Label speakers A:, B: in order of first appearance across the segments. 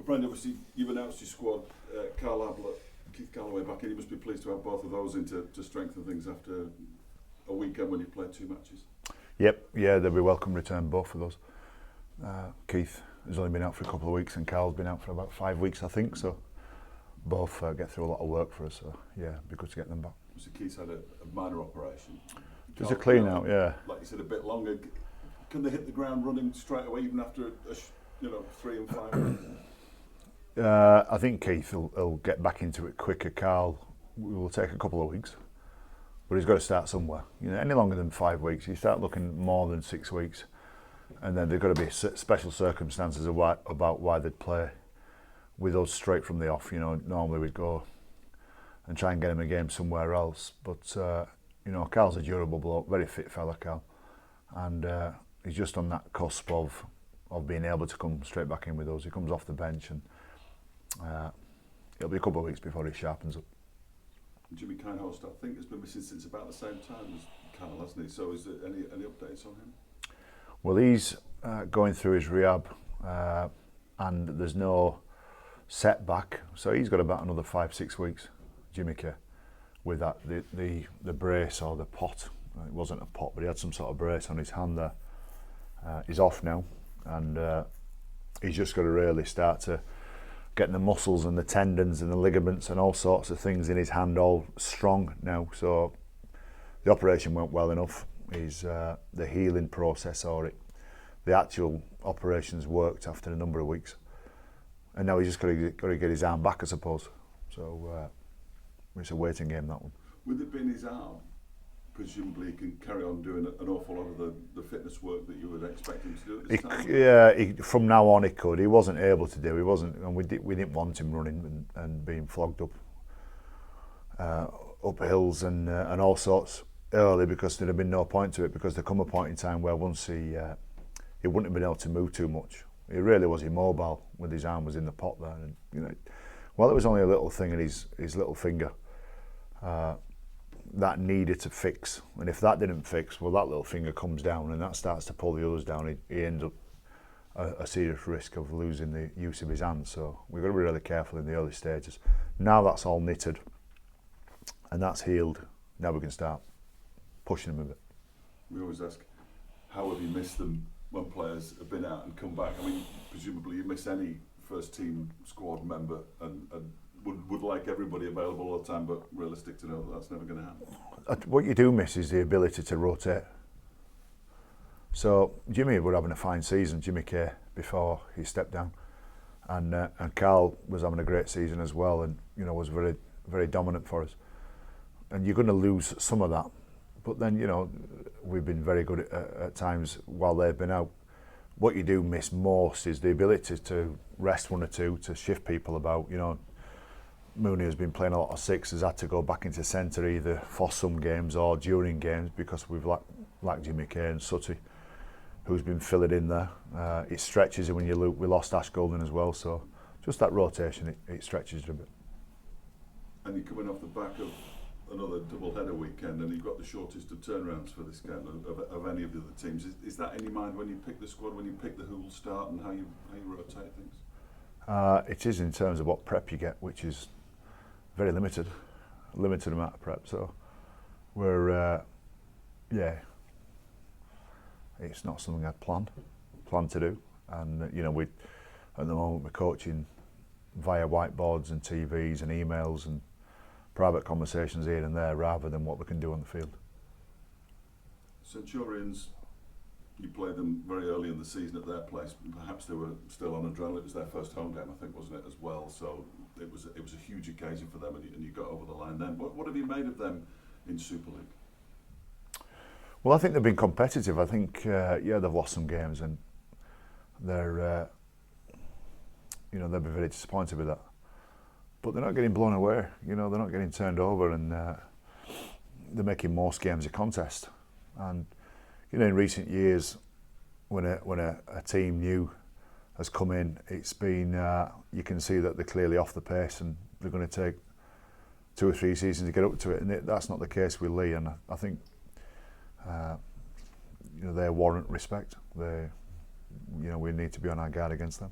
A: Brendan, obviously you've announced your squad, Carl Ablett, Keith Galloway back in. You must be pleased to have both of those in to strengthen things after a weekend when you've played 2 matches.
B: Yep, yeah, they'll be welcome return, both of those. Keith has only been out for a couple of weeks and Carl's been out for about 5 weeks, I think, so both get through a lot of work for us, so yeah, it'd be good to get them back.
A: So Keith's had a minor operation.
B: Just a clean out, yeah.
A: Like you said, a bit longer. Can they hit the ground running straight away, even after 3 and 5?
B: I think Keith will get back into it quicker. Carl will take a couple of weeks, but he's got to start somewhere. Any longer than 5 weeks, you start looking more than 6 weeks, and then there's got to be special circumstances about why they'd play with us straight from the off. Normally we'd go and try and get him a game somewhere else, but Carl's a durable bloke, very fit fella, Carl, and he's just on that cusp of being able to come straight back in with us. He comes off the bench and it'll be a couple of weeks before he sharpens up.
A: Jimmy Kinehorst, I think, has been missing since about the same time as Carl, hasn't he? So is there any updates on him?
B: Well, he's going through his rehab and there's no setback, so he's got about another 5-6 weeks, Jimmy K, with that the brace or the pot. It wasn't a pot, but he had some sort of brace on his hand there. He's off now, and he's just got to really start to getting the muscles and the tendons and the ligaments and all sorts of things in his hand all strong now. So the operation went well enough. The healing process, or the actual operations, worked after a number of weeks, and now he's just got to get his arm back, I suppose. So it's a waiting game, that one.
A: With it being his arm, presumably he can carry on doing an awful lot of the fitness work that you would expect him to do at this time?
B: Yeah, from now on he could. He wasn't able to do. He wasn't, and we didn't want him running and being flogged up hills and all sorts early, because there'd have been no point to it, because there come a point in time where once he wouldn't have been able to move too much. He really was immobile with his arm was in the pot there, and well, it was only a little thing in his little finger that needed to fix, and if that didn't fix, well, that little finger comes down and that starts to pull the others down. He ends up a serious risk of losing the use of his hands. So we've got to be really careful in the early stages. Now that's all knitted and that's healed, now we can start pushing him a bit.
A: We always ask, how have you missed them when players have been out and come back? I mean, presumably you miss any first team squad member and would like everybody available all the time, but realistic to know that that's never going to happen.
B: What you do miss is the ability to rotate. So Jimmy was having a fine season, Jimmy K, before he stepped down, and Carl was having a great season as well, and was very, very dominant for us. And you're going to lose some of that, but then we've been very good at times while they've been out. What you do miss most is the ability to rest one or two, to shift people about. Mooney has been playing a lot of six, has had to go back into centre either for some games or during games because we've lacked Jimmy K and Sutty, who's been filling in there. It stretches it when you look. We lost Ash Golden as well, so just that rotation, it stretches it a bit.
A: And you're coming off the back of another double-header weekend, and you've got the shortest of turnarounds for this game of any of the other teams. Is that in your mind when you pick the squad, when you pick who will start and how you rotate things?
B: It is, in terms of what prep you get, which is very limited amount of prep. So we're it's not something I'd planned to do, and we at the moment we're coaching via whiteboards and TVs and emails and private conversations here and there, rather than what we can do on the field.
A: Centurions, you played them very early in the season at their place. Perhaps they were still on adrenaline. It was their first home game, I think, wasn't it, as well? So it was a huge occasion for them, and you got over the line then. What have you made of them in Super League?
B: Well, I think they've been competitive. I think they've lost some games, and they're they'll be very disappointed with that. But they're not getting blown away. They're not getting turned over, and they're making most games a contest. And in recent years, when a team new has come in, it's been you can see that they're clearly off the pace, and they're going to take 2 or 3 seasons to get up to it. And that's not the case with Leigh. And I think they warrant respect. We need to be on our guard against them.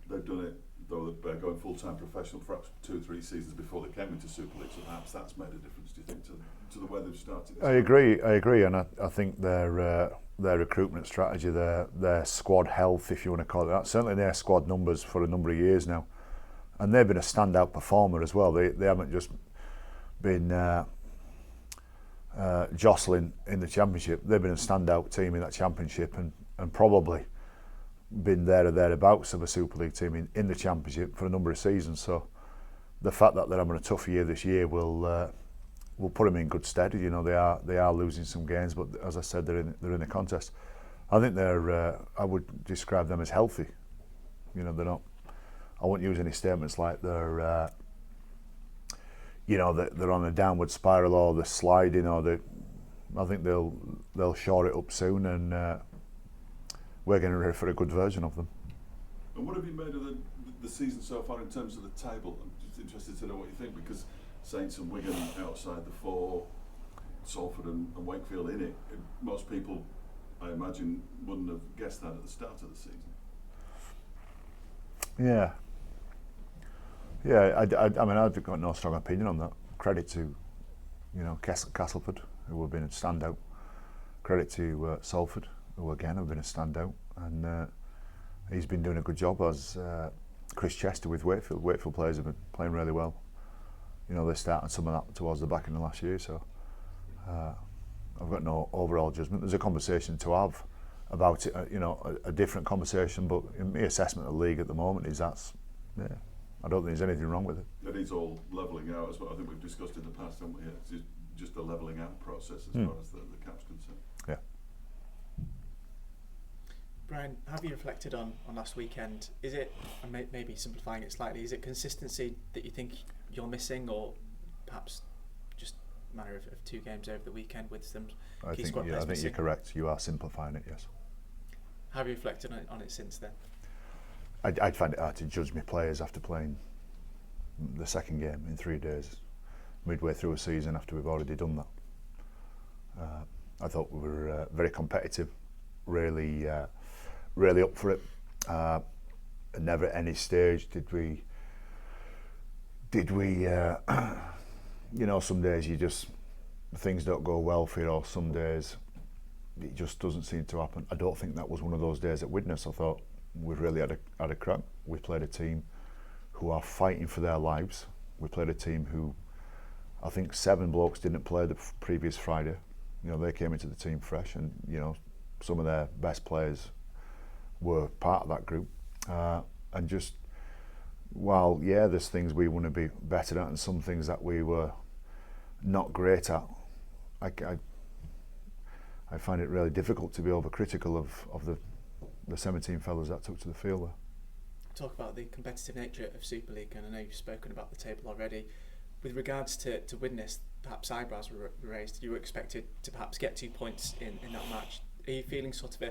A: They've done it though they're going full-time professional perhaps 2 or 3 seasons before they came into Super League, so perhaps that's made a difference, do you think, to the way they've started?
B: I agree, and I think their recruitment strategy, their squad health, if you want to call it that, certainly their squad numbers for a number of years now, and they've been a standout performer as well. They haven't just been jostling in the Championship. They've been a standout team in that Championship, and probably been there or thereabouts of a Super League team in the Championship for a number of seasons. So the fact that they're having a tough year this year will put them in good stead. You know, they are losing some games, but as I said, they're in the contest. I think I would describe them as healthy. You know, they're not. I won't use any statements like they're they're on a downward spiral or they're sliding I think they'll shore it up soon, and we're getting ready for a good version of them.
A: And what have you made of the season so far in terms of the table? I'm just interested to know what you think, because Saints and Wigan outside the 4, Salford and Wakefield in it, most people, I imagine, wouldn't have guessed that at the start of the season.
B: Yeah, I mean, I've got no strong opinion on that. Credit to, Castleford, who have been a standout. Credit to Salford, who again have been a standout, and he's been doing a good job, as Chris Chester with Wakefield. Wakefield players have been playing really well. You know, they started some of that towards the back end of last year, so I've got no overall judgment. There's a conversation to have about it, a different conversation, but in my assessment of the league at the moment is I don't think there's anything wrong with it.
A: It is all levelling out, as well. I think we've discussed in the past, haven't we? It's just a levelling out process as far as the cap's concerned.
B: Yeah.
C: Brian, have you reflected on last weekend? Is it, and maybe simplifying it slightly, is it consistency that you think you're missing, or perhaps just a matter of 2 games over the weekend with some key squad players
B: I think
C: missing?
B: you're correct. You are simplifying it, yes.
C: Have you reflected on it since then?
B: I'd find it hard to judge my players after playing the second game in 3 days, midway through a season after we've already done that. I thought we were very competitive, really up for it. Never at any stage did we some days things don't go well for you, or some days it just doesn't seem to happen. I don't think that was one of those days at Widnes. I thought we've really had a crack. We played a team who are fighting for their lives. We played a team who, I think 7 blokes didn't play the previous Friday. They came into the team fresh, and some of their best players were part of that group. And just, while there's things we want to be better at and some things that we were not great at, I find it really difficult to be overcritical of the 17 fellas that took to the field there.
C: Talk about the competitive nature of Super League, and I know you've spoken about the table already. With regards to Widnes, perhaps eyebrows were raised. You were expected to perhaps get 2 points in that match. Are you feeling sort of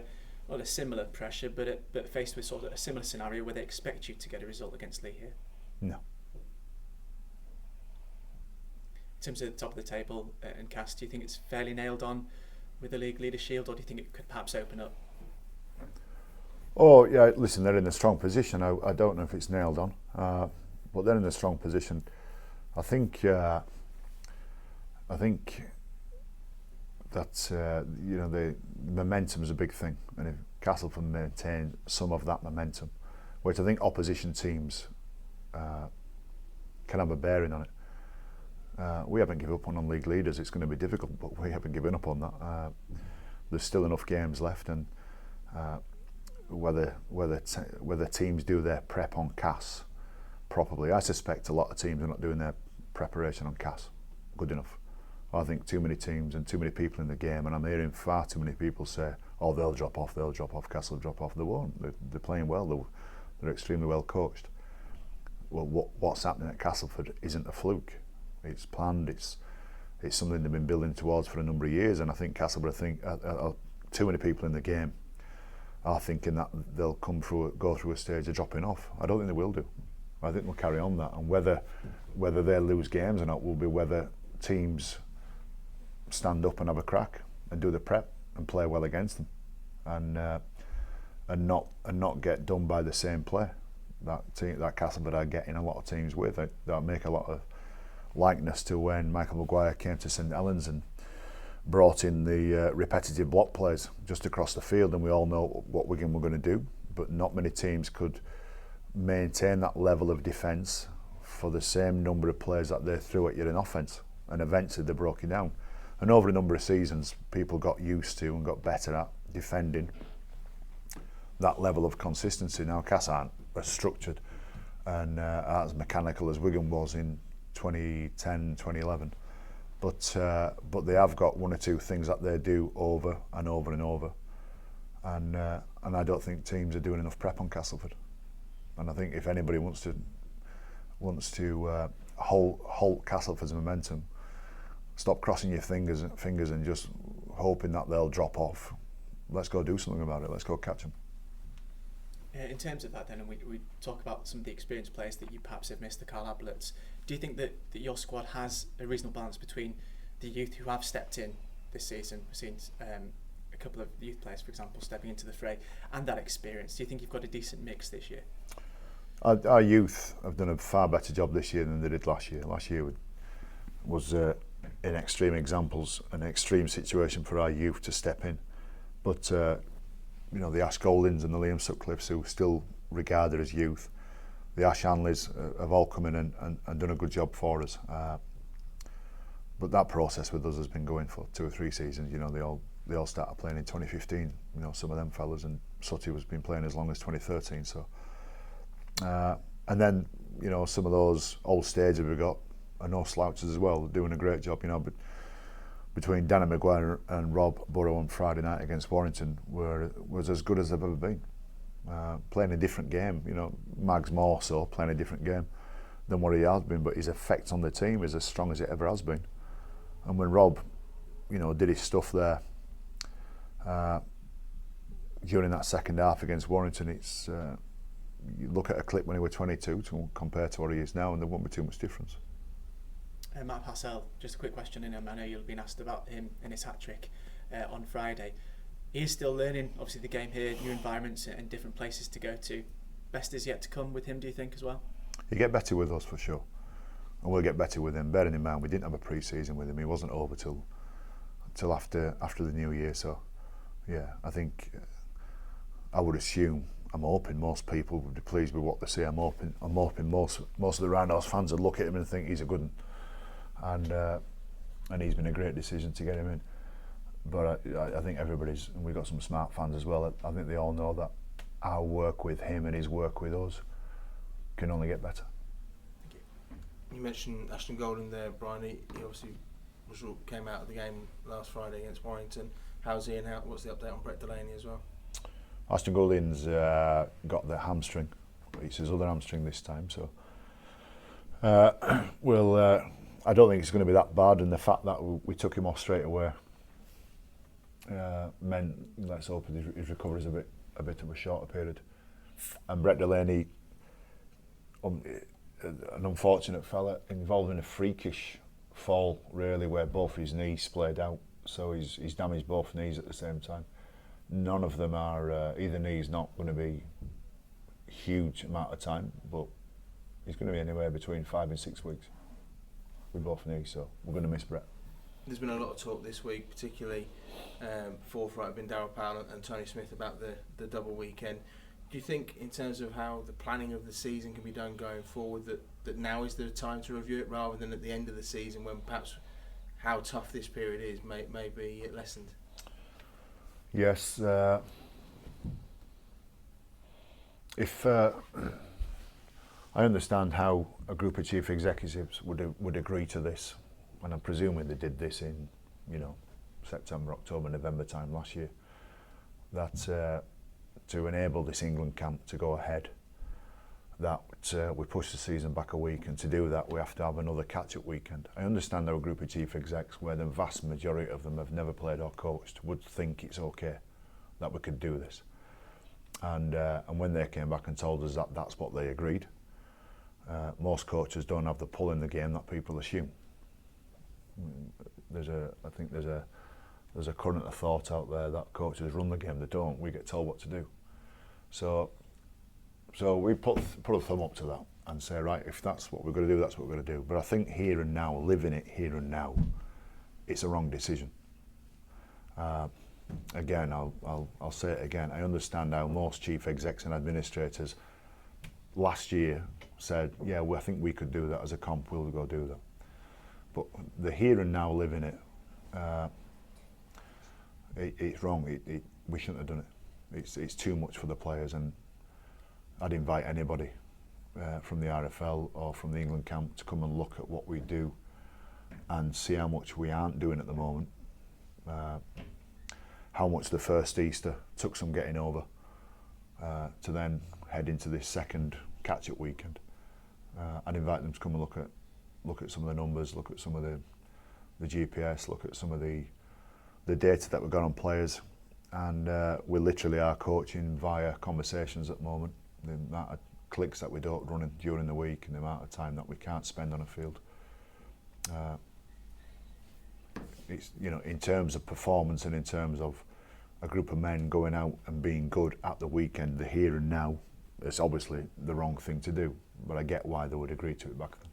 C: not a similar pressure, but faced with sort of a similar scenario where they expect you to get a result against Leigh here?
B: No.
C: In terms of the top of the table and Cass, do you think it's fairly nailed on with the league leader shield, or do you think it could perhaps open up?
B: Oh yeah, listen, they're in a strong position. I don't know if it's nailed on, but they're in a strong position. I think that the momentum is a big thing, and if Castleford maintain some of that momentum, which I think opposition teams can have a bearing on it. We haven't given up on league leaders. It's going to be difficult, but we haven't given up on that. There's still enough games left, and whether teams do their prep on Cass properly, I suspect a lot of teams are not doing their preparation on Cass good enough. I think too many teams and too many people in the game, and I'm hearing far too many people say, "Oh, they'll drop off, Cass will drop off." They won't. They're playing well. They're extremely well coached. Well, what's happening at Castleford isn't a fluke. It's planned. It's something they've been building towards for a number of years, and I think Castleford, too many people in the game are thinking that they'll go through a stage of dropping off. I don't think they will do. I think they'll carry on that, and whether they lose games or not will be whether teams stand up and have a crack and do the prep and play well against them, and not get done by the same play. that Castleford are getting a lot of teams with. That make a lot of likeness to when Michael Maguire came to St Helens and brought in the repetitive block plays just across the field, and we all know what Wigan were going to do, but not many teams could maintain that level of defence for the same number of plays that they threw at you in offence, and eventually they broke it down. And over a number of seasons, people got used to and got better at defending that level of consistency. Now Cass aren't as structured and as mechanical as Wigan was in 2010, 2011. But they have got one or two things that they do over and over and over, and I don't think teams are doing enough prep on Castleford. And I think if anybody wants to halt Castleford's momentum, stop crossing your fingers and just hoping that they'll drop off. Let's go do something about it. Let's go catch them.
C: In terms of that then, and we talk about some of the experienced players that you perhaps have missed, the Carl Abletts, do you think that your squad has a reasonable balance between the youth who have stepped in this season? We've seen a couple of youth players, for example, stepping into the fray, and that experience. Do you think you've got a decent mix this year?
B: Our youth have done a far better job this year than they did last year. Last year was in extreme examples, an extreme situation for our youth to step in. But the Ash Goldings and the Liam Sutcliffes, who are still regarded as youth, the Ash Hanleys have all come in and done a good job for us. But that process with us has been going for 2 or 3 seasons. They all started playing in 2015. Some of them fellas, and Sutty has been playing as long as 2013. So, and then some of those old stagers we've got are no slouches as well. They're doing a great job. But between Danny Maguire and Rob Burrow on Friday night against Warrington was as good as they've ever been. Playing a different game, Mag's more so playing a different game than what he has been, but his effect on the team is as strong as it ever has been. And when Rob, did his stuff there during that second half against Warrington, it's you look at a clip when he was 22 compared to what he is now, and there won't be too much difference.
C: Matt Parcell, just a quick question in him. I know you've been asked about him in his hat-trick on Friday. He is still learning, obviously, the game here, new environments and different places to go to. Best is yet to come with him, do you think, as well?
B: He'll get better with us for sure, and we'll get better with him. Bearing in mind, we didn't have a pre-season with him. He wasn't over till after the new year. So, yeah, I think I would assume, I'm hoping most people would be pleased with what they see. I'm hoping most of the Rhinos fans would look at him and think he's a good one, and he's been a great decision to get him in. But I think everybody's, and we've got some smart fans as well, I think they all know that our work with him and his work with us can only get better.
D: Thank you. You mentioned Ashton Golding there, Brian. He obviously came out of the game last Friday against Warrington. How's he, and what's the update on Brett Delaney as well?
B: Ashton Golding's got the hamstring. It's his other hamstring this time, so I don't think it's going to be that bad, and the fact that we took him off straight away meant, let's hope his recovery is a bit of a shorter period. And Brett Delaney, an unfortunate fella, involved in a freakish fall, really, where both his knees splayed out, so he's damaged both knees at the same time. None of them are, either knee's not going to be huge amount of time, but he's going to be anywhere between 5 and 6 weeks with both knees, so we're going to miss Brett.
D: There's been a lot of talk this week, particularly forthright have been Darryl Powell and Tony Smith about the double weekend. Do you think, in terms of how the planning of the season can be done going forward, that now is the time to review it rather than at the end of the season, when perhaps how tough this period is may be lessened?
B: Yes, if I understand how a group of chief executives would agree to this, and I'm presuming they did this in September, October, November time last year, that to enable this England camp to go ahead, that we push the season back a week, and to do that we have to have another catch-up weekend. I understand there are a group of chief execs where the vast majority of them have never played or coached, would think it's okay that we could do this. And when they came back and told us that that's what they agreed, most coaches don't have the pull in the game that people assume. I think there's a current of thought out there that coaches run the game. They don't. We get told what to do. So So we put a thumb up to that and say, right, if that's what we're going to do, that's what we're going to do. But I think here and now, living it here and now, it's a wrong decision. Again, I'll say it again. I understand how most chief execs and administrators last year said, yeah, well, I think we could do that as a comp, we'll go do that. But the here and now living it, it's wrong. We shouldn't have done it. It's too much for the players, and I'd invite anybody from the RFL or from the England camp to come and look at what we do and see how much we aren't doing at the moment. How much the first Easter took some getting over to then head into this second catch-up weekend. I'd invite them to come and look at some of the numbers, look at some of the GPS, look at some of the data that we've got on players, and we literally are coaching via conversations at the moment. The amount of clicks that we don't run during the week and the amount of time that we can't spend on a field. It's, you know, in terms of performance and in terms of a group of men going out and being good at the weekend, the here and now, it's obviously the wrong thing to do, but I get why they would agree to it back then.